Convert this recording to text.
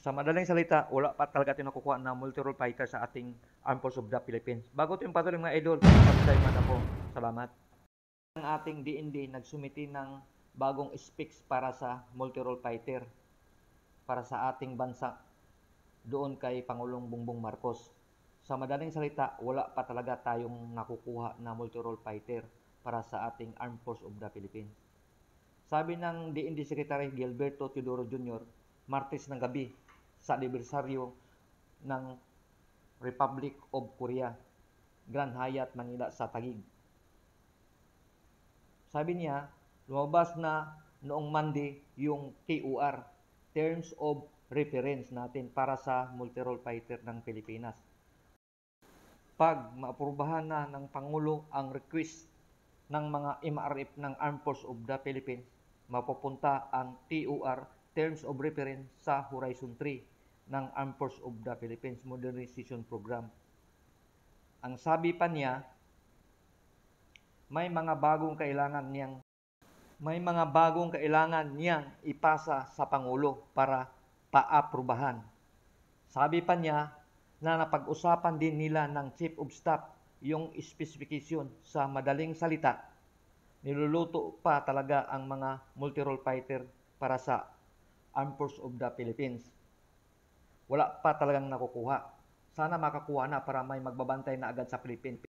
Sa madaling salita, wala pa talaga tayo nakukuha na multi-role fighter sa ating Armed Forces of the Philippines. Bago ito yung patuloy mga idol, subscribe man ako. Salamat. Ang ating DND nagsumiti ng bagong specs para sa multi-role fighter para sa ating bansa doon kay Pangulong Bongbong Marcos. Sa madaling salita, wala pa talaga tayong nakukuha na multi-role fighter para sa ating Armed Forces of the Philippines. Sabi ng DND Secretary Gilberto Teodoro Jr., Martes ng gabi sa anibersaryo ng Republic of Korea, Grand Hyatt, Manila sa Taguig. Sabi niya, lumabas na noong Monday yung TOR, Terms of Reference natin para sa multi-role fighter ng Pilipinas. Pag maaprubahan na ng Pangulo ang request ng mga MRF ng Armed Forces of the Philippines, mapupunta ang TOR, Terms of Reference sa Horizon 3 ng Armed Forces of the Philippines Modernization Program. Ang sabi pa niya, may mga bagong kailangan niyang ipasa sa Pangulo para paaprubahan. Sabi pa niya na napag-usapan din nila ng Chief of Staff yung specification. Sa madaling salita, niluluto pa talaga ang mga multi-role fighter para sa Armed Forces of the Philippines. Wala pa talagang nakukuha. Sana makakuha na para may magbabantay na agad sa Philippines.